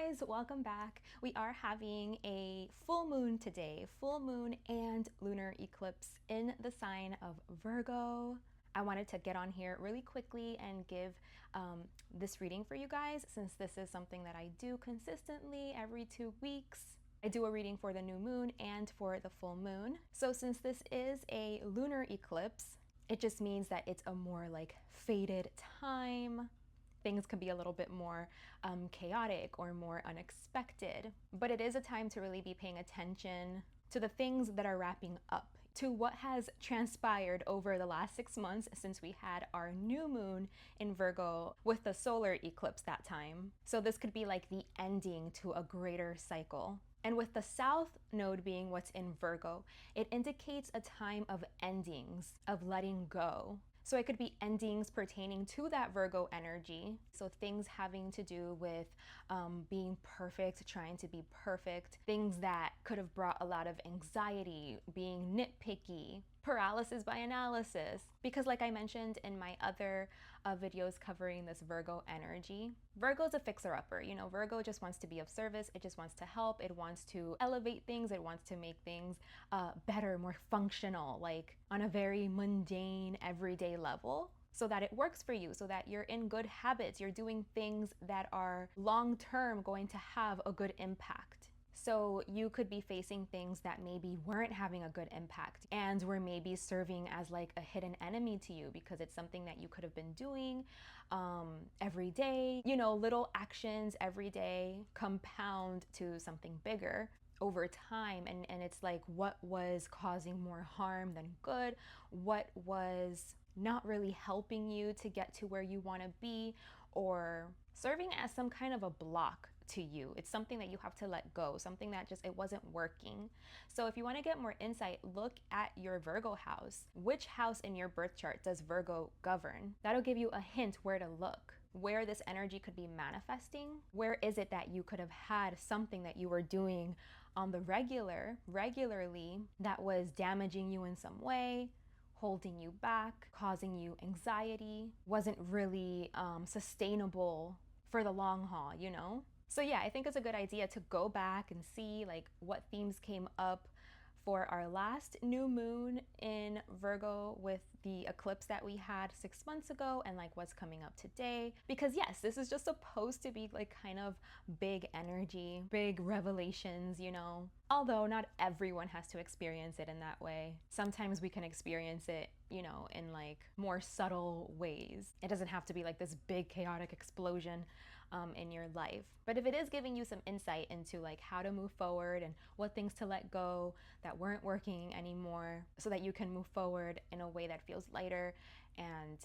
guys, welcome back. We are having a full moon today, full moon and lunar eclipse in the sign of Virgo. I wanted to get on here really quickly and give this reading for you guys, since this is something that I do consistently every 2 weeks. I do a reading for the new moon and for the full moon. So since this is a lunar eclipse, it just means that it's a more like faded time. Things can be a little bit more chaotic or more unexpected, but it is a time to really be paying attention to the things that are wrapping up, to what has transpired over the last 6 months since we had our new moon in Virgo with the solar eclipse that time. So this could be like the ending to a greater cycle. And with the South Node being what's in Virgo, it indicates a time of endings, of letting go. So it could be endings pertaining to that Virgo energy. So things having to do with being perfect, trying to be perfect, things that could have brought a lot of anxiety, being nitpicky, paralysis by analysis. Because like I mentioned in my other videos covering this Virgo energy, Virgo's a fixer-upper. You know, Virgo just wants to be of service. It just wants to help. It wants to elevate things. It wants to make things better, more functional, like on a very mundane, everyday level, so that it works for you, so that you're in good habits. You're doing things that are long-term going to have a good impact. So you could be facing things that maybe weren't having a good impact and were maybe serving as like a hidden enemy to you, because it's something that you could have been doing every day. You know, little actions every day compound to something bigger over time, and it's like, what was causing more harm than good? What was not really helping you to get to where you want to be, or serving as some kind of a block to you? It's something that you have to let go, something that just, it wasn't working. So if you want to get more insight, look at your Virgo house. Which house in your birth chart does Virgo govern? That'll give you a hint where to look, where this energy could be manifesting. Where is it that you could have had something that you were doing on the regularly that was damaging you in some way, holding you back, causing you anxiety, wasn't really sustainable for the long haul, you know? So yeah, I think it's a good idea to go back and see like what themes came up for our last new moon in Virgo with the eclipse that we had 6 months ago, and like what's coming up today. Because yes, this is just supposed to be like kind of big energy, big revelations, you know? Although not everyone has to experience it in that way. Sometimes we can experience it, you know, in like more subtle ways. It doesn't have to be like this big chaotic explosion in your life. But if it is giving you some insight into like how to move forward and what things to let go that weren't working anymore, so that you can move forward in a way that feels lighter and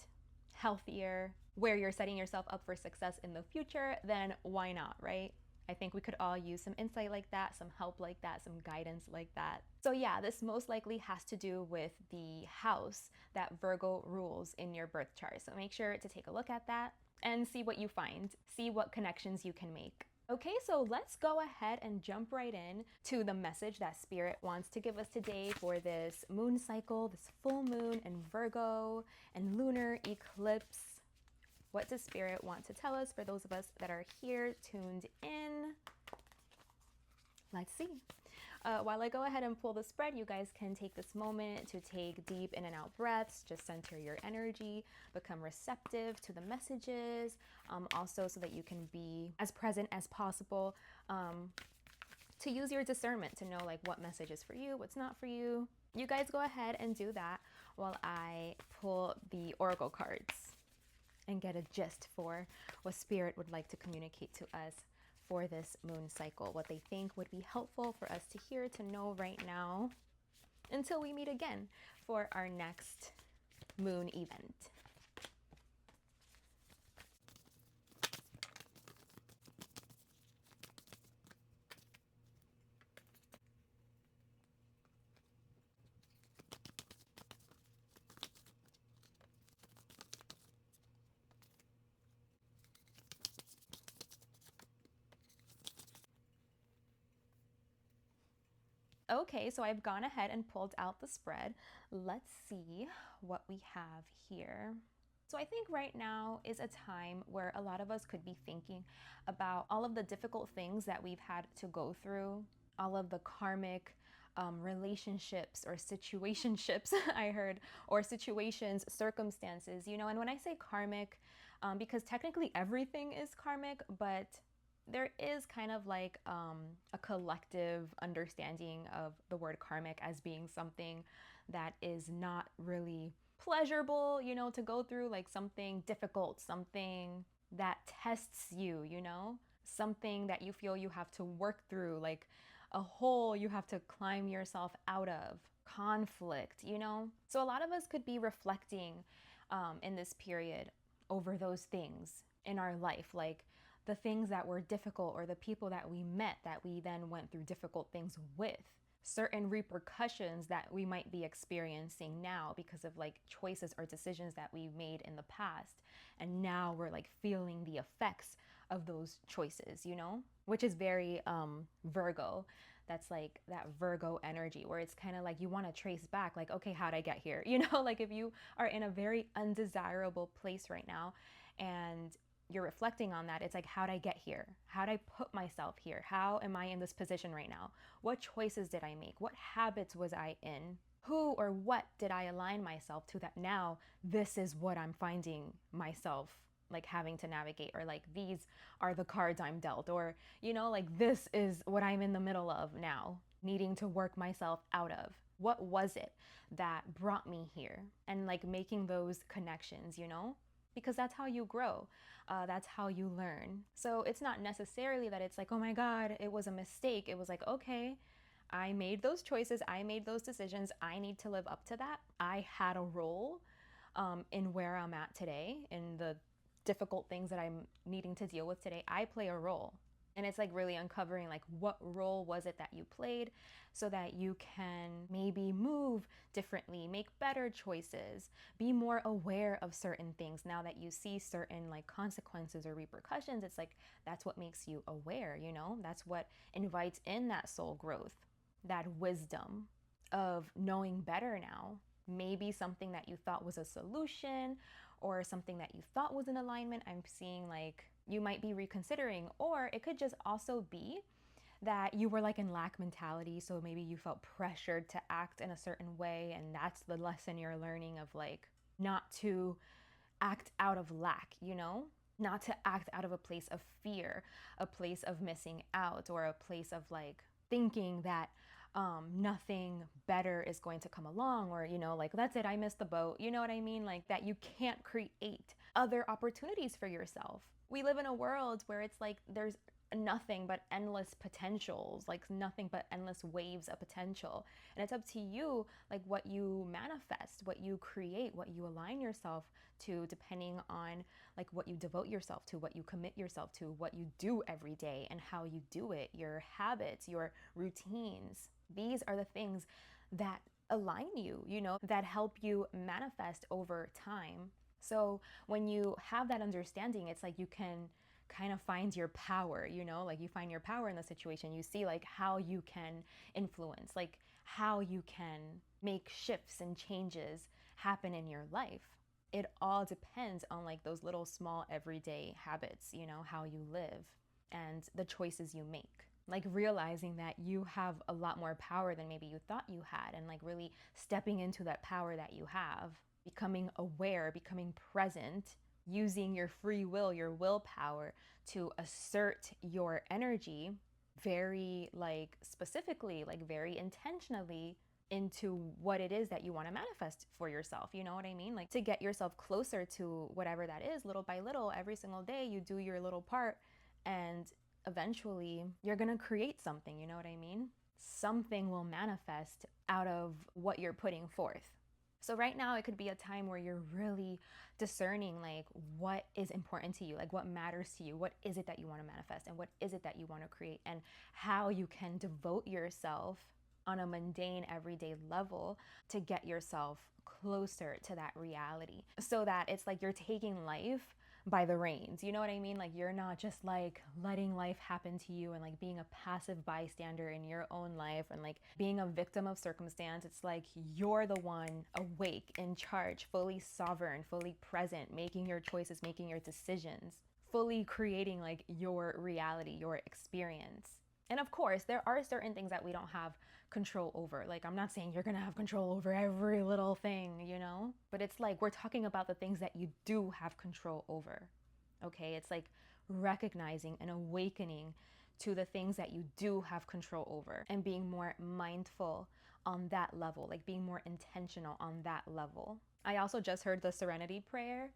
healthier, where you're setting yourself up for success in the future, then why not, right? I think we could all use some insight like that, some help like that, some guidance like that. So yeah, this most likely has to do with the house that Virgo rules in your birth chart. So make sure to take a look at that and see what you find, see what connections you can make. Okay, so let's go ahead and jump right in to the message that Spirit wants to give us today for this moon cycle, this full moon in Virgo and lunar eclipse. What does Spirit want to tell us for those of us that are here tuned in? Let's see. While I go ahead and pull the spread, you guys can take this moment to take deep in and out breaths. Just center your energy, become receptive to the messages, also so that you can be as present as possible, to use your discernment to know like what message is for you, what's not for you. You guys go ahead and do that while I pull the oracle cards and get a gist for what Spirit would like to communicate to us for this moon cycle, what they think would be helpful for us to hear, to know right now, until we meet again for our next moon event. Okay, so I've gone ahead and pulled out the spread. Let's see what we have here. So I think right now is a time where a lot of us could be thinking about all of the difficult things that we've had to go through, all of the karmic relationships or situationships, I heard, or situations, circumstances, and when I say karmic, because technically everything is karmic, but there is kind of like a collective understanding of the word karmic as being something that is not really pleasurable, to go through, like something difficult, something that tests you, something that you feel you have to work through, like a hole you have to climb yourself out of, conflict, So a lot of us could be reflecting in this period over those things in our life, like the things that were difficult or the people that we met that we then went through difficult things with, certain repercussions that we might be experiencing now because of like choices or decisions that we made in the past. And now we're like feeling the effects of those choices, which is very Virgo. That's like that Virgo energy where it's kind of like you want to trace back, like, okay, how'd I get here? Like if you are in a very undesirable place right now and you're reflecting on that, it's like, how'd I get here? How'd I put myself here? How am I in this position right now? What choices did I make? What habits was I in? Who or what did I align myself to that now this is what I'm finding myself like having to navigate, or like these are the cards I'm dealt, or like this is what I'm in the middle of now, needing to work myself out of. What was it that brought me here? And like making those connections, because that's how you grow. That's how you learn. So it's not necessarily that it's like, oh my God, it was a mistake. It was like, okay, I made those choices. I made those decisions. I need to live up to that. I had a role in where I'm at today, in the difficult things that I'm needing to deal with today. I play a role. And it's like really uncovering like what role was it that you played so that you can maybe move differently, make better choices, be more aware of certain things. Now that you see certain like consequences or repercussions, it's like that's what makes you aware, That's what invites in that soul growth, that wisdom of knowing better now. Maybe something that you thought was a solution or something that you thought was in alignment, I'm seeing like you might be reconsidering. Or it could just also be that you were like in lack mentality. So maybe you felt pressured to act in a certain way. And that's the lesson you're learning of like not to act out of lack, not to act out of a place of fear, a place of missing out, or a place of like thinking that nothing better is going to come along, or, like, that's it, I missed the boat. You know what I mean? Like that you can't create other opportunities for yourself. We live in a world where it's like there's nothing but endless potentials, like nothing but endless waves of potential. And it's up to you, like what you manifest, what you create, what you align yourself to, depending on like what you devote yourself to, what you commit yourself to, what you do every day and how you do it, your habits, your routines. These are the things that align you, that help you manifest over time. So when you have that understanding, it's like you can kind of find your power, like you find your power in the situation. You see like how you can influence, like how you can make shifts and changes happen in your life. It all depends on like those little small everyday habits, how you live and the choices you make. Like realizing that you have a lot more power than maybe you thought you had, and like really stepping into that power that you have, becoming aware, becoming present, using your free will, your willpower to assert your energy very like specifically, like very intentionally into what it is that you want to manifest for yourself. You know what I mean? Like to get yourself closer to whatever that is, little by little, every single day, you do your little part, and eventually you're going to create something. You know what I mean? Something will manifest out of what you're putting forth. So right now it could be a time where you're really discerning like what is important to you, like what matters to you, what is it that you want to manifest, and what is it that you want to create, and how you can devote yourself on a mundane everyday level to get yourself closer to that reality, so that it's like you're taking life by the reins. You know what I mean? Like you're not just like letting life happen to you and like being a passive bystander in your own life and like being a victim of circumstance. It's like you're the one awake, in charge, fully sovereign, fully present, making your choices, making your decisions, fully creating like your reality, your experience. And of course, there are certain things that we don't have control over. Like, I'm not saying you're gonna have control over every little thing, you know? But it's like we're talking about the things that you do have control over, okay? It's like recognizing and awakening to the things that you do have control over and being more mindful on that level, like being more intentional on that level. I also just heard the serenity prayer.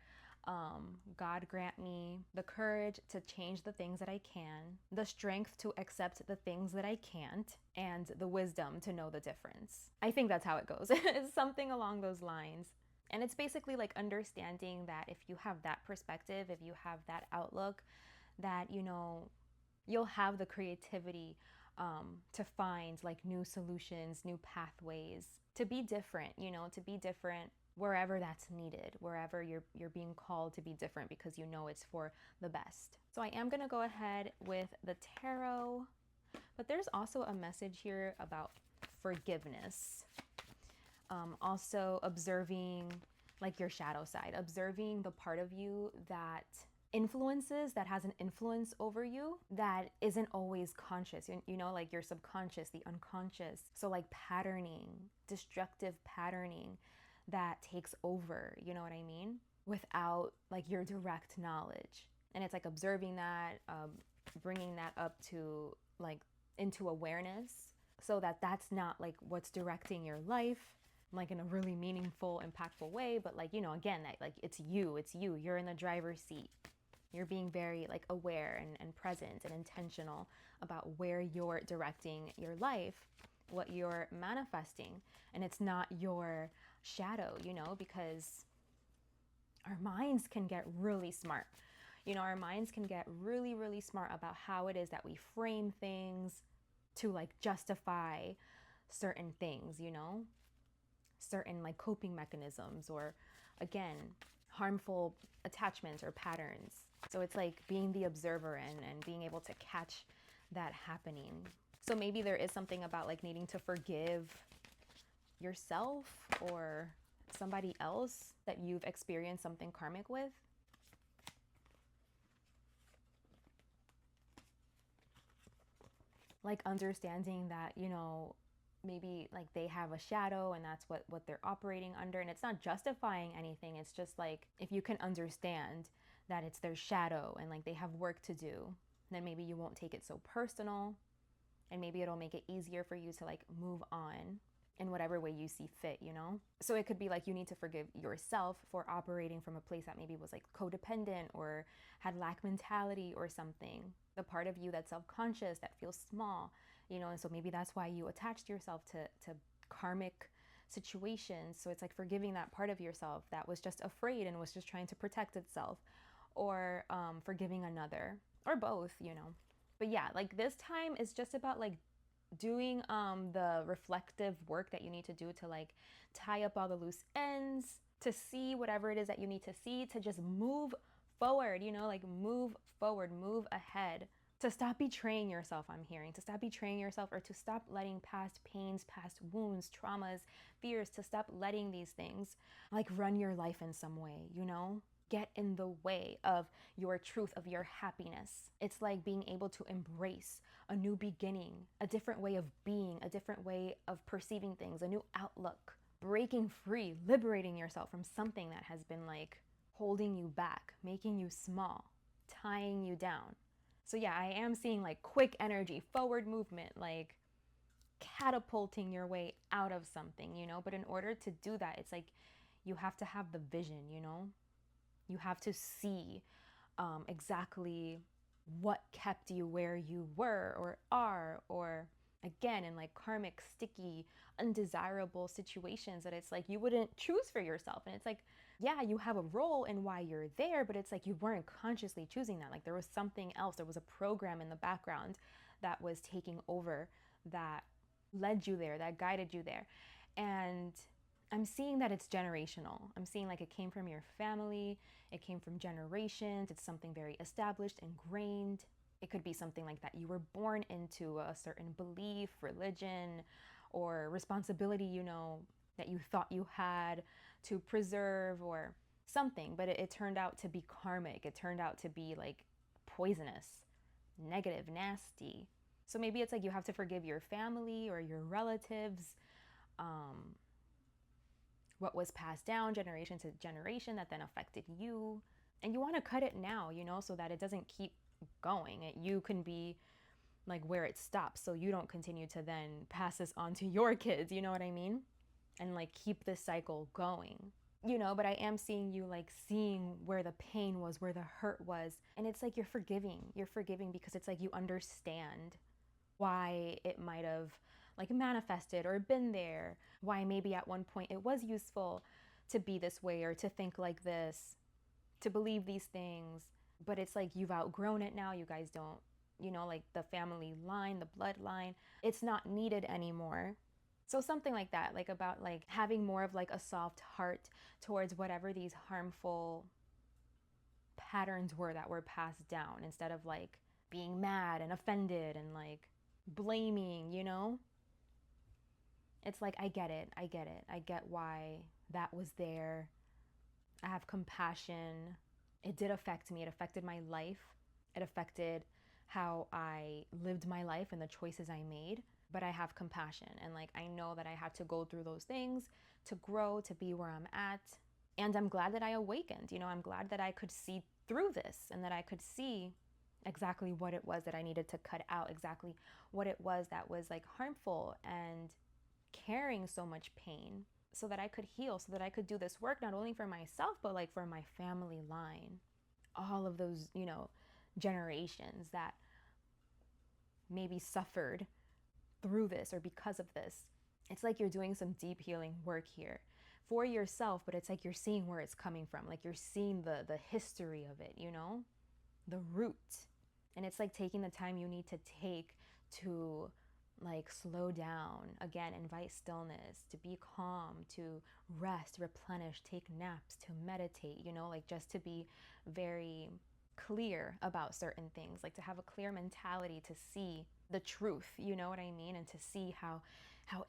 God grant me the courage to change the things that I can, the strength to accept the things that I can't, and the wisdom to know the difference. I think that's how it goes. It's something along those lines. And it's basically like understanding that if you have that perspective, if you have that outlook, that, you know, you'll have the creativity to find like new solutions, new pathways, to be different, you know, to be different wherever that's needed, wherever you're being called to be different because you know it's for the best. So I am going to go ahead with the tarot, but there's also a message here about forgiveness. Also observing like your shadow side, observing the part of you that influences, that has an influence over you that isn't always conscious, you know, like your subconscious, the unconscious. So like patterning, destructive patterning that takes over, you know what I mean, without like your direct knowledge. And it's like observing that, bringing that up to like into awareness, so that that's not like what's directing your life like in a really meaningful, impactful way, but like, you know, again, that like it's you, you're in the driver's seat. You're being very like aware and present and intentional about where you're directing your life, what you're manifesting. And it's not your shadow, you know, because our minds can get really smart. You know, our minds can get really, really smart about how it is that we frame things to like justify certain things, you know, certain like coping mechanisms, or again, harmful attachments or patterns. So it's like being the observer and being able to catch that happening. So maybe there is something about like needing to forgive yourself or somebody else that you've experienced something karmic with. Like understanding that, you know, maybe like they have a shadow and that's what they're operating under. And it's not justifying anything. It's just like, if you can understand that it's their shadow and like they have work to do, then maybe you won't take it so personal, and maybe it'll make it easier for you to like move on in whatever way you see fit, you know? So it could be like you need to forgive yourself for operating from a place that maybe was like codependent or had lack mentality or something. The part of you that's self-conscious, that feels small, you know, and so maybe that's why you attached yourself to karmic situations. So it's like forgiving that part of yourself that was just afraid and was just trying to protect itself, or forgiving another, or both, you know. But yeah, like this time is just about like doing the reflective work that you need to do to like tie up all the loose ends, to see whatever it is that you need to see, to just move forward, you know, like move forward, move ahead, to stop betraying yourself. I'm hearing to stop betraying yourself, or to stop letting past pains, past wounds, traumas, fears, to stop letting these things like run your life in some way, you know, get in the way of your truth, of your happiness. It's like being able to embrace a new beginning, a different way of being, a different way of perceiving things, a new outlook, breaking free, liberating yourself from something that has been like holding you back, making you small, tying you down. So yeah, I am seeing like quick energy, forward movement, like catapulting your way out of something, you know. But in order to do that, it's like you have to have the vision, you know. You have to see exactly what kept you where you were or are, or again, in like karmic, sticky, undesirable situations that it's like you wouldn't choose for yourself. And it's like, yeah, you have a role in why you're there, but it's like you weren't consciously choosing that. Like there was something else, there was a program in the background that was taking over, that led you there, that guided you there. And I'm seeing that it's generational. I'm seeing like it came from your family, it came from generations, it's something very established, ingrained. It could be something like that you were born into, a certain belief, religion, or responsibility, you know, that you thought you had to preserve or something, but it turned out to be karmic. It turned out to be like poisonous, negative, nasty. So maybe it's like you have to forgive your family or your relatives, what was passed down generation to generation that then affected you. And you want to cut it now, you know, so that it doesn't keep going. You can be like where it stops, so you don't continue to then pass this on to your kids, you know what I mean? And like keep this cycle going. You know, but I am seeing you like seeing where the pain was, where the hurt was. And it's like you're forgiving. You're forgiving because it's like you understand why it might have like manifested or been there, why maybe at one point it was useful to be this way or to think like this, to believe these things. But it's like you've outgrown it now. You guys don't, you know, like the family line, the bloodline, it's not needed anymore. So something like that, like about like having more of like a soft heart towards whatever these harmful patterns were that were passed down, instead of like being mad and offended and like blaming, you know? It's like, I get it. I get it. I get why that was there. I have compassion. It did affect me. It affected my life. It affected how I lived my life and the choices I made. But I have compassion. And like, I know that I had to go through those things to grow, to be where I'm at. And I'm glad that I awakened. You know, I'm glad that I could see through this and that I could see exactly what it was that I needed to cut out, exactly what it was that was like harmful and carrying so much pain, so that I could heal, so that I could do this work not only for myself, but like for my family line. All of those, you know, generations that maybe suffered through this or because of this. It's like you're doing some deep healing work here for yourself, but it's like you're seeing where it's coming from. Like you're seeing the history of it, you know, the root. And it's like taking the time you need to take to like slow down, again, invite stillness, to be calm, to rest, replenish, take naps, to meditate, you know, like just to be very clear about certain things, like to have a clear mentality, to see the truth, you know what I mean? And to see how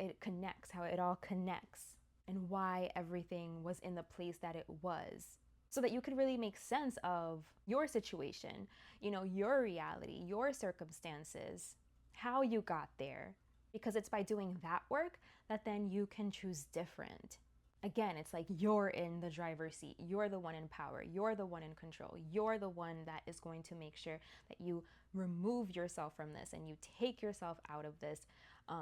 it connects, how it all connects, and why everything was in the place that it was, so that you could really make sense of your situation, you know, your reality, your circumstances, how you got there. Because it's by doing that work that then you can choose different. Again, it's like you're in the driver's seat. You're the one in power. You're the one in control. You're the one that is going to make sure that you remove yourself from this and you take yourself out of this,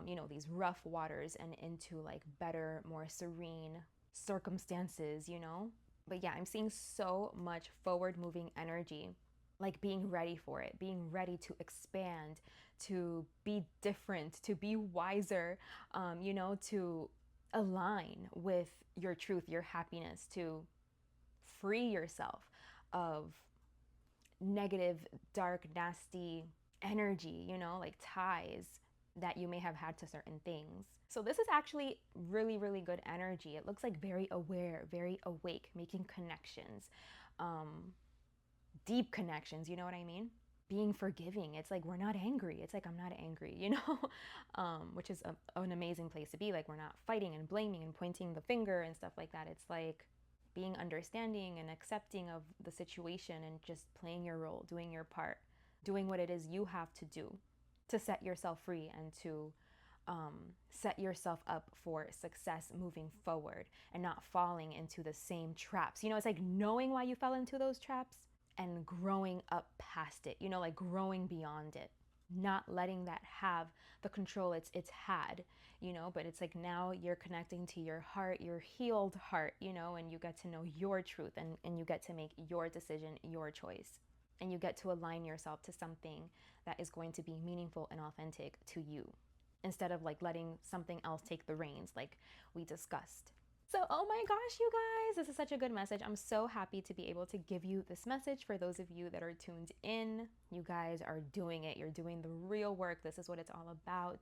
you know, these rough waters and into like better, more serene circumstances, you know? But yeah, I'm seeing so much forward moving energy, like being ready for it, being ready to expand, to be different, to be wiser, you know, to align with your truth, your happiness, to free yourself of negative, dark, nasty energy, you know, like ties that you may have had to certain things. So this is actually really, really good energy. It looks like very aware, very awake, making connections, deep connections, you know what I mean? Being forgiving. It's like we're not angry. It's like I'm not angry, you know, which is an amazing place to be. Like we're not fighting and blaming and pointing the finger and stuff like that. It's like being understanding and accepting of the situation and just playing your role, doing your part, doing what it is you have to do to set yourself free and to set yourself up for success moving forward and not falling into the same traps. You know, it's like knowing why you fell into those traps and growing up past it, you know, like growing beyond it, not letting that have the control it's had, you know, but it's like now you're connecting to your heart, your healed heart, you know, and you get to know your truth and you get to make your decision, your choice. And you get to align yourself to something that is going to be meaningful and authentic to you, instead of like letting something else take the reins like we discussed. So, oh my gosh, you guys, this is such a good message. I'm so happy to be able to give you this message for those of you that are tuned in. You guys are doing it. You're doing the real work. This is what it's all about.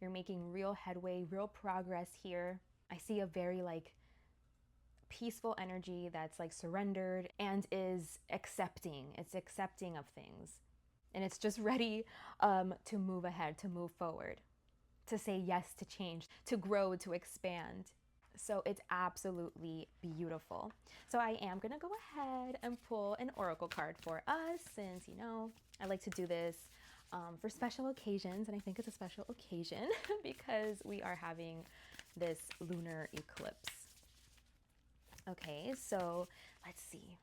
You're making real headway, real progress here. I see a very like peaceful energy that's like surrendered and is accepting. It's accepting of things. And it's just ready to move ahead, to move forward, to say yes to change, to grow, to expand. So it's absolutely beautiful. So I am gonna go ahead and pull an oracle card for us, since, you know, I like to do this for special occasions, and I think it's a special occasion because we are having this lunar eclipse. Okay, so let's see.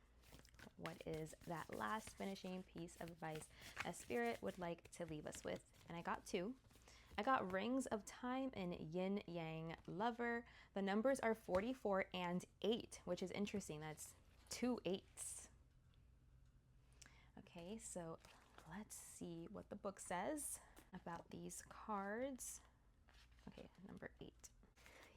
What is that last finishing piece of advice that Spirit would like to leave us with? And I got two. I got Rings of Time and Yin Yang Lover. The numbers are 44 and 8, which is interesting. That's 2 8s. Okay, so let's see what the book says about these cards. Okay, number 8.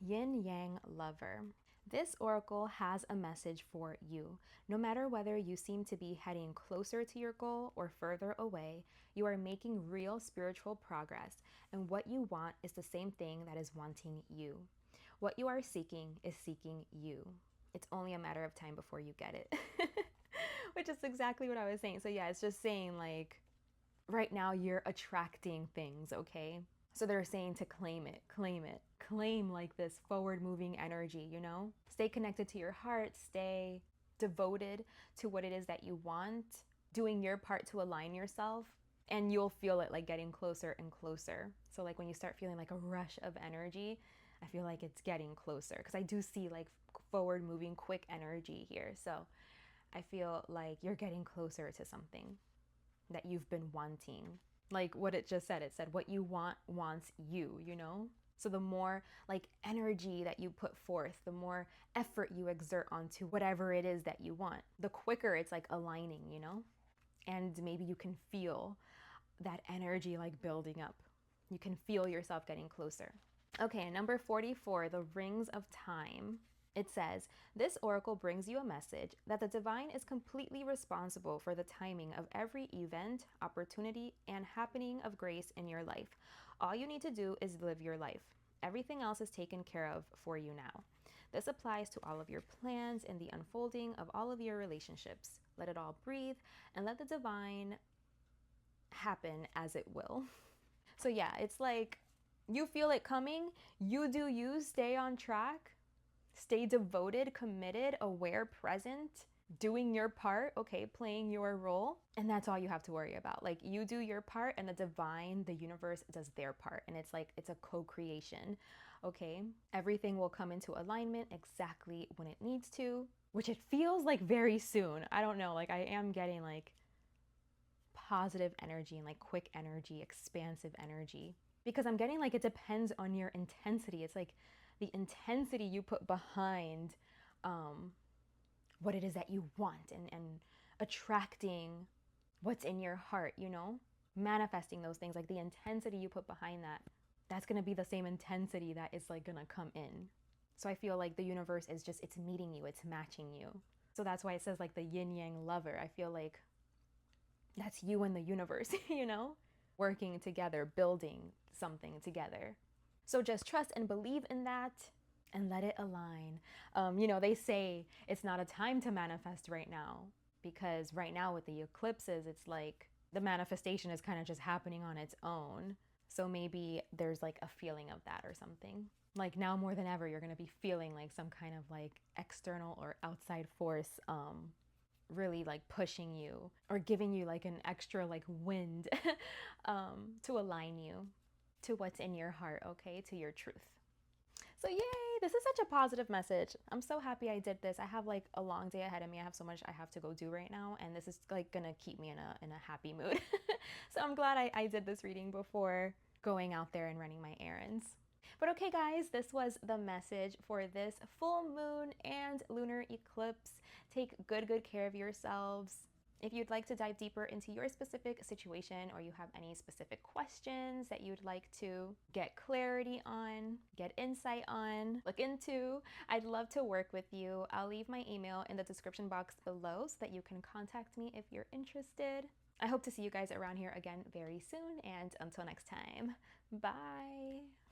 Yin Yang Lover. This oracle has a message for you. No matter whether you seem to be heading closer to your goal or further away, you are making real spiritual progress, and what you want is the same thing that is wanting you. What you are seeking is seeking you. It's only a matter of time before you get it. Which is exactly what I was saying. So yeah, it's just saying like, right now you're attracting things, okay? So they're saying to claim it, claim like this forward moving energy, you know? Stay connected to your heart, stay devoted to what it is that you want, doing your part to align yourself, and you'll feel it like getting closer and closer. So like when you start feeling like a rush of energy, I feel like it's getting closer, because I do see like forward moving quick energy here. So I feel like you're getting closer to something that you've been wanting. Like what it just said, it said what you want wants you, you know? So the more like energy that you put forth, the more effort you exert onto whatever it is that you want, the quicker it's like aligning, you know? And maybe you can feel that energy like building up. You can feel yourself getting closer. Okay, number 44, the Rings of Time. It says, this oracle brings you a message that the divine is completely responsible for the timing of every event, opportunity, and happening of grace in your life. All you need to do is live your life. Everything else is taken care of for you now. This applies to all of your plans and the unfolding of all of your relationships. Let it all breathe and let the divine happen as it will. So yeah, it's like you feel it coming, you do you, stay on track. Stay devoted, committed, aware, present, doing your part, okay, playing your role. And that's all you have to worry about. Like you do your part and the divine, the universe does their part. And it's like, it's a co-creation, okay? Everything will come into alignment exactly when it needs to, which it feels like very soon. I don't know, like I am getting like positive energy and like quick energy, expansive energy. Because I'm getting like it depends on your intensity. It's like, the intensity you put behind what it is that you want and attracting what's in your heart, you know, manifesting those things, like the intensity you put behind that, that's going to be the same intensity that is like going to come in. So I feel like the universe is just, it's meeting you, it's matching you. So that's why it says like the yin yang lover. I feel like that's you and the universe, you know, working together, building something together. So just trust and believe in that and let it align. You know, they say it's not a time to manifest right now, because right now with the eclipses, it's like the manifestation is kind of just happening on its own. So maybe there's like a feeling of that or something. Like now more than ever, you're going to be feeling like some kind of like external or outside force really like pushing you or giving you like an extra like wind to align you to what's in your heart, okay, to your truth. So yay, this is such a positive message. I'm so happy I did this. I have like a long day ahead of me. I have so much I have to go do right now, and this is like gonna keep me in a happy mood. So I'm glad I did this reading before going out there and running my errands. But okay guys, this was the message for this full moon and lunar eclipse. Take good care of yourselves. If you'd like to dive deeper into your specific situation, or you have any specific questions that you'd like to get clarity on, get insight on, look into, I'd love to work with you. I'll leave my email in the description box below so that you can contact me if you're interested. I hope to see you guys around here again very soon, and until next time, bye.